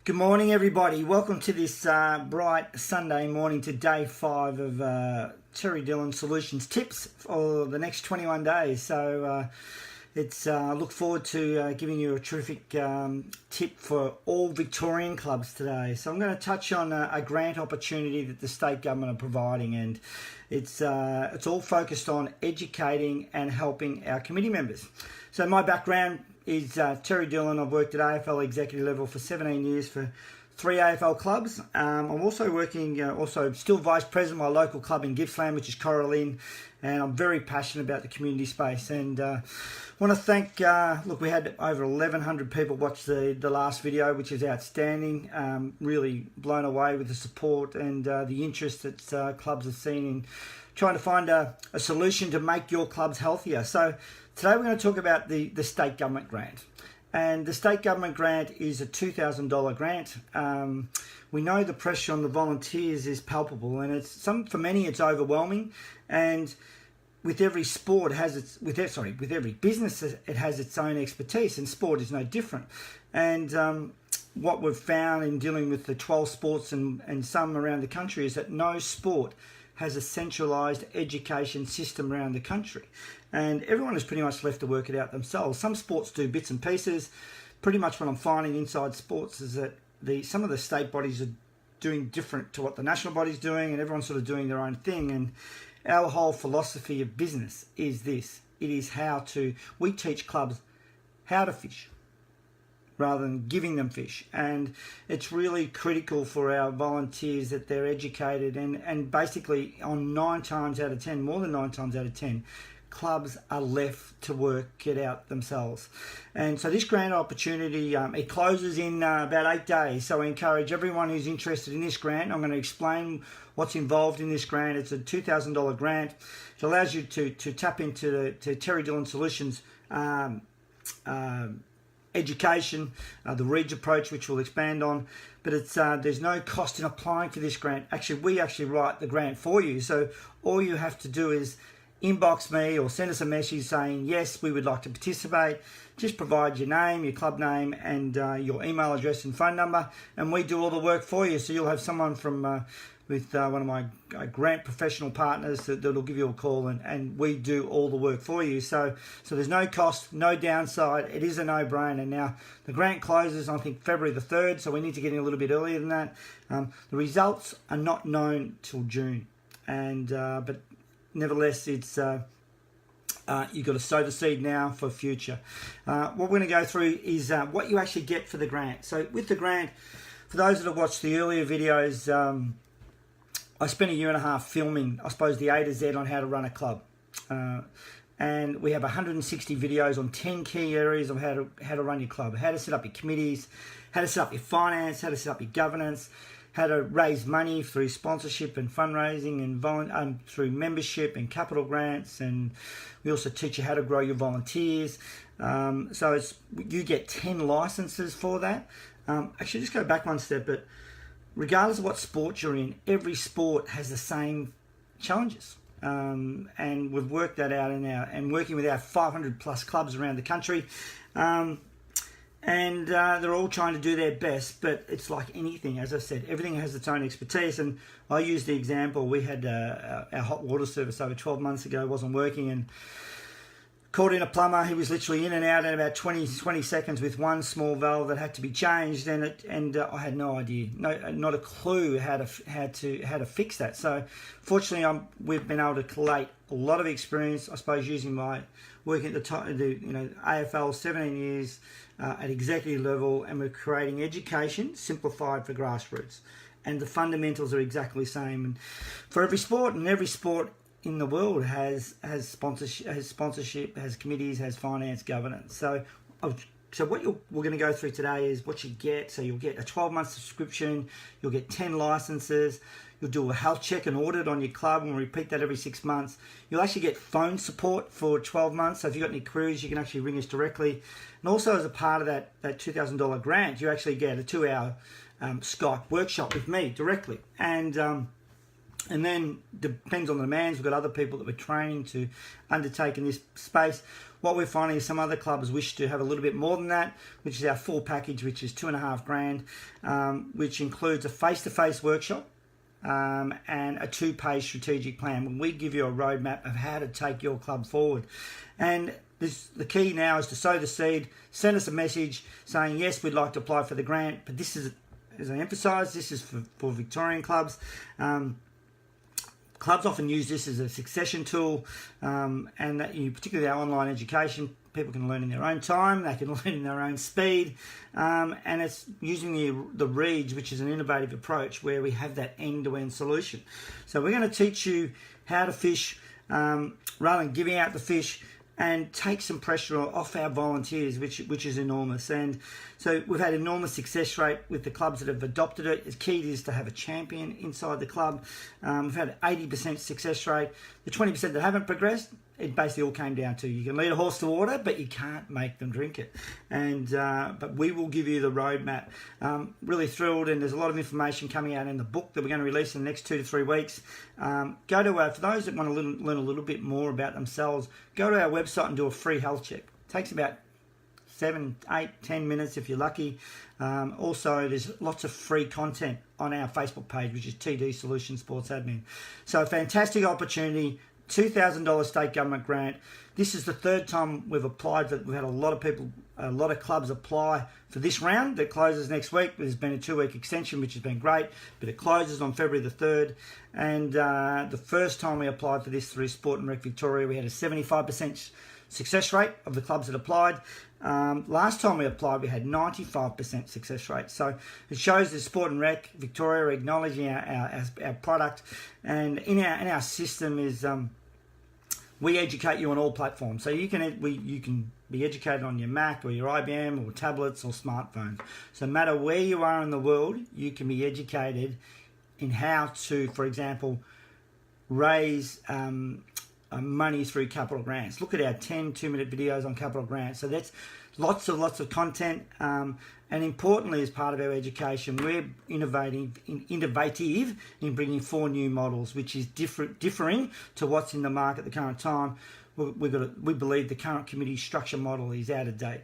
Good morning, everybody. Welcome to this bright Sunday morning to day 5 of Terry Dillon Solutions Tips for the next 21 days. So I look forward to giving you a terrific tip for all Victorian clubs today. So I'm going to touch on a grant opportunity that the state government are providing, and it's all focused on educating and helping our committee members. So my background is Terry Dillon. I've worked at AFL executive level for 17 years for 3 AFL clubs. I'm also working, still vice president of my local club in Gippsland, which is Coralline, and I'm very passionate about the community space. And want to thank, we had over 1,100 people watch the last video, which is outstanding. Really blown away with the support and the interest that clubs have seen in trying to find a solution to make your clubs healthier. So today we're going to talk about the state government grant. And the state government grant is a $2,000 grant. We know the pressure on the volunteers is palpable, and for many it's overwhelming. And with every sport with every business it has its own expertise, and sport is no different. And what we've found in dealing with the 12 sports and some around the country is that no sport has a centralised education system around the country, and everyone is pretty much left to work it out themselves. Some sports do bits and pieces. Pretty much what I'm finding inside sports is that some of the state bodies are doing different to what the national body's doing, and everyone's sort of doing their own thing. And our whole philosophy of business is this: it is we teach clubs how to fish rather than giving them fish. And it's really critical for our volunteers that they're educated, and basically on 9 times out of 10, more than 9 times out of 10, clubs are left to work it out themselves. And so this grant opportunity, it closes in about 8 days. So I encourage everyone who's interested in this grant. I'm going to explain what's involved in this grant. It's a $2,000 grant. It allows you to tap into the Terry Dillon Solutions education, the READS approach, which we'll expand on. But there's no cost in applying for this grant. We actually write the grant for you. So all you have to do is inbox me or send us a message saying, yes, we would like to participate. Just provide your name, your club name, and your email address and phone number, and we do all the work for you. So you'll have someone from with one of my grant professional partners that'll give you a call, and we do all the work for you. So there's no cost, no downside. It is a no-brainer. Now, the grant closes, I think, February the 3rd, so we need to get in a little bit earlier than that. The results are not known till June, and but nevertheless, it's you've got to sow the seed now for future. What we're going to go through is what you actually get for the grant. So with the grant, for those that have watched the earlier videos, I spent 1.5 years filming, I suppose, the A to Z on how to run a club. And we have 160 videos on 10 key areas of how to run your club, how to set up your committees, how to set up your finance, how to set up your governance, how to raise money through sponsorship and fundraising, and through membership and capital grants. And we also teach you how to grow your volunteers. So you get 10 licenses for that. Actually, just go back one step, but regardless of what sport you're in, every sport has the same challenges. And we've worked that out and working with our 500 plus clubs around the country. And they're all trying to do their best, but it's like anything. As I said, everything has its own expertise. And I use the example, we had our hot water service over 12 months ago, wasn't working, and called in a plumber. He was literally in and out in about 20 seconds with one small valve that had to be changed, and I had no idea, not a clue how to fix that. So fortunately, we've been able to collate a lot of experience, I suppose, using my working at the top, AFL 17 years at executive level, and we're creating education simplified for grassroots, and the fundamentals are exactly the same. And for every sport, and every sport in the world has sponsorship, has committees, has finance, governance. So what we're going to go through today is what you get. So you'll get a 12-month subscription, you'll get 10 licenses, you'll do a health check and audit on your club, and we'll repeat that every 6 months. You'll actually get phone support for 12 months. So if you've got any queries, you can actually ring us directly. And also, as a part of that $2,000 grant, you actually get a 2-hour Skype workshop with me directly. And then, depends on the demands, we've got other people that we're training to undertake in this space. What we're finding is some other clubs wish to have a little bit more than that, which is our full package, which is $2,500, which includes a face-to-face workshop and a 2-page strategic plan. When we give you a roadmap of how to take your club forward. And the key now is to sow the seed, send us a message saying, yes, we'd like to apply for the grant, but this is, as I emphasise, this is for Victorian clubs. Clubs often use this as a succession tool, and that particularly our online education, people can learn in their own time, they can learn in their own speed, and it's using the READS, which is an innovative approach where we have that end-to-end solution. So we're going to teach you how to fish rather than giving out the fish, and take some pressure off our volunteers, which is enormous. And so we've had enormous success rate with the clubs that have adopted it. The key is to have a champion inside the club. We've had 80% success rate. The 20% that haven't progressed, it basically all came down to you can lead a horse to water, but you can't make them drink it. And but we will give you the roadmap. Really thrilled, and there's a lot of information coming out in the book that we're going to release in the next 2 to 3 weeks. Go to for those that want to learn a little bit more about themselves, go to our website and do a free health check. It takes about 7, 8, 10 minutes if you're lucky. Also, there's lots of free content on our Facebook page, which is TD Solutions Sports Admin. So a fantastic opportunity. $2,000 state government grant. This is the 3rd time we've applied for it. We've had a lot of people, a lot of clubs apply for this round that closes next week. There's been a 2-week extension, which has been great, but it closes on February the 3rd. And the first time we applied for this through Sport and Rec Victoria, we had a 75% success rate of the clubs that applied. Last time we applied, we had 95% success rate. So it shows that Sport and Rec Victoria are acknowledging our product, and in our system is we educate you on all platforms. So you can be educated on your Mac or your IBM or tablets or smartphones. So no matter where you are in the world, you can be educated in how to, for example, raise money through capital grants. Look at our 10 2-minute videos on capital grants. So that's lots of content, and importantly, as part of our education, we're innovative in bringing 4 new models, which is differing to what's in the market at the current time. We believe the current committee structure model is out of date.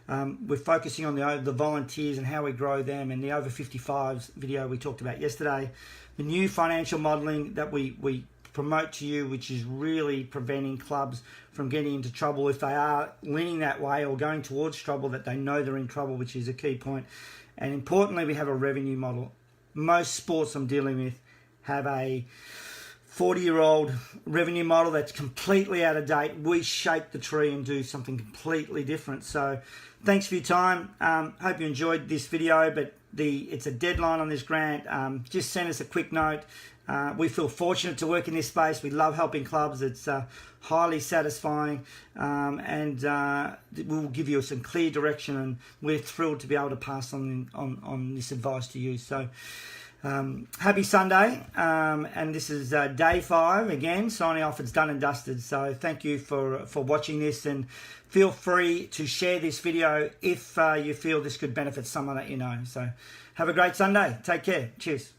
We're focusing on the volunteers and how we grow them, and the over 55s video we talked about yesterday. The new financial modelling that we promote to you, which is really preventing clubs from getting into trouble if they are leaning that way or going towards trouble, that they know they're in trouble, which is a key point. And importantly, we have a revenue model. Most sports I'm dealing with have a 40-year-old revenue model that's completely out of date. We shake the tree and do something completely different. So thanks for your time. Hope you enjoyed this video, but it's a deadline on this grant. Just send us a quick note. We feel fortunate to work in this space. We love helping clubs. It's highly satisfying, and we'll give you some clear direction, and we're thrilled to be able to pass on this advice to you. So happy Sunday, and this is day 5 again, signing off. It's done and dusted. So thank you for watching this, and feel free to share this video if you feel this could benefit someone that you know. So have a great Sunday. Take care. Cheers.